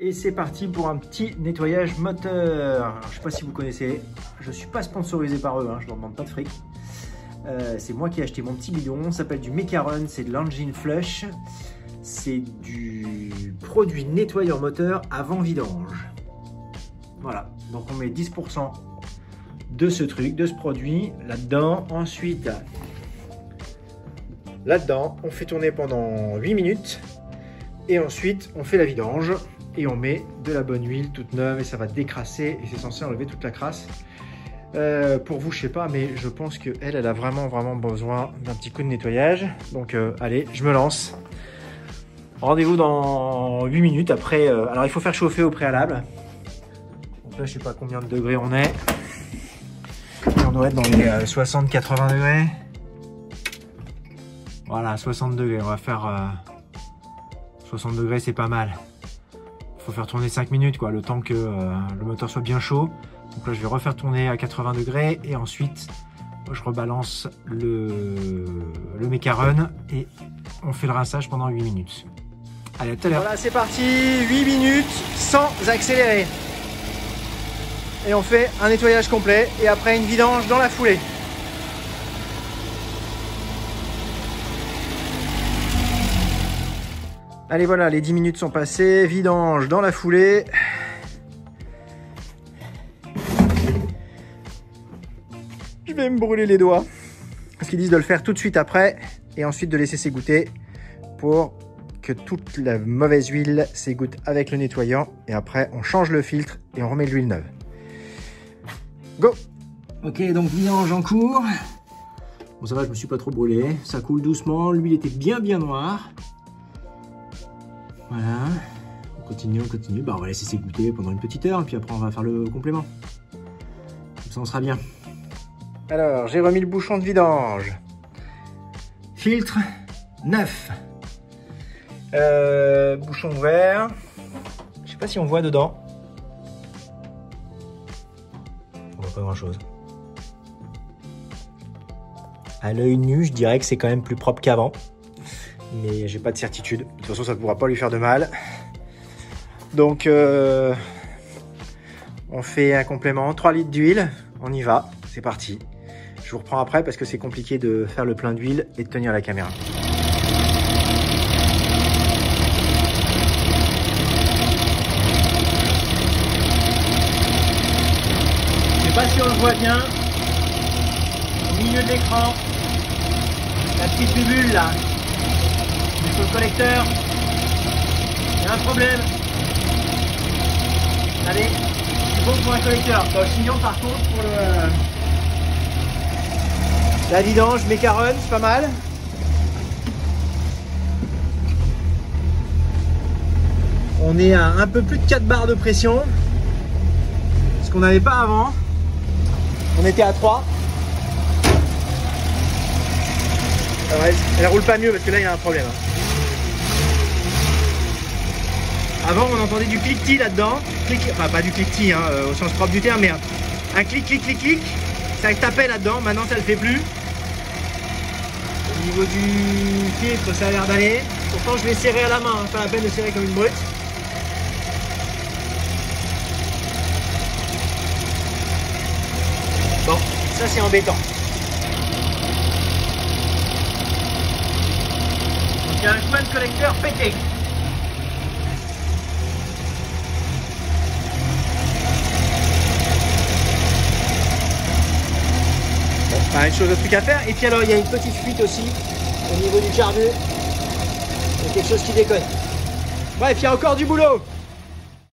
Et c'est parti pour un petit nettoyage moteur. Alors, je ne sais pas si vous connaissez, je ne suis pas sponsorisé par eux, hein, je ne leur demande pas de fric. C'est moi qui ai acheté mon petit bidon, ça s'appelle du Mecaron, c'est de l'engine flush. C'est du produit nettoyeur moteur avant vidange. Voilà, donc on met 10% de ce truc, de ce produit là-dedans. Ensuite, là-dedans, on fait tourner pendant 8 minutes. Et ensuite, on fait la vidange. Et on met de la bonne huile toute neuve et ça va décrasser. Et c'est censé enlever toute la crasse. Pour vous, je sais pas, mais je pense qu'elle a vraiment besoin d'un petit coup de nettoyage. Donc, allez, je me lance. Rendez-vous dans 8 minutes. Après, alors il faut faire chauffer au préalable. Donc là, je sais pas combien de degrés on est. Et on doit être dans les 60-80 degrés. Voilà, 60 degrés. On va faire 60 degrés, c'est pas mal. Il faut faire tourner 5 minutes, quoi, le temps que le moteur soit bien chaud. Donc là, je vais refaire tourner à 80 degrés et ensuite, je rebalance le Mecaron et on fait le rinçage pendant 8 minutes. Allez, à tout à l'heure. Voilà, c'est parti, 8 minutes sans accélérer. Et on fait un nettoyage complet et après une vidange dans la foulée. Allez, voilà, les 10 minutes sont passées, vidange dans la foulée. Je vais me brûler les doigts. Parce qu'ils disent de le faire tout de suite après et ensuite de laisser s'égoutter pour que toute la mauvaise huile s'égoutte avec le nettoyant. Et après, on change le filtre et on remet de l'huile neuve. Go! Ok, donc vidange en cours. Bon, ça va, je me suis pas trop brûlé. Ça coule doucement, l'huile était bien noire. Voilà, on continue. Bah, on va laisser s'égoutter pendant une petite heure et puis après on va faire le complément. Comme ça on sera bien. Alors, j'ai remis le bouchon de vidange. Filtre neuf. Bouchon ouvert. Je sais pas si on voit dedans. On voit pas grand chose. À l'œil nu, je dirais que c'est quand même plus propre qu'avant. Mais j'ai pas de certitude. De toute façon, ça ne pourra pas lui faire de mal. Donc, on fait un complément, 3 litres d'huile. On y va, c'est parti. Je vous reprends après parce que c'est compliqué de faire le plein d'huile et de tenir la caméra. Je sais pas si on le voit bien. Au milieu de l'écran, la petite bubule là. Sur le collecteur, il y a un problème. Allez, c'est bon pour un collecteur. Bon, sinon, par contre, pour la vidange, Mecaron, c'est pas mal. On est à un peu plus de 4 barres de pression. Ce qu'on n'avait pas avant. On était à 3. Alors, elle roule pas mieux parce que là, il y a un problème. Avant, on entendait du cliquetis là-dedans. Enfin, pas du cliquetis hein, au sens propre du terme, mais un clic. Ça tapait là-dedans. Maintenant, ça le fait plus. Au niveau du filtre, ça a l'air d'aller. Pourtant, je l'ai serré à la main. Hein, pas la peine de serrer comme une brute. Bon, ça, c'est embêtant. Donc, il y a un joint de collecteur pété. Une chose de truc à faire. Et puis alors il y a une petite fuite aussi au niveau du carbu. Il y a quelque chose qui déconne. Bref, il y a encore du boulot.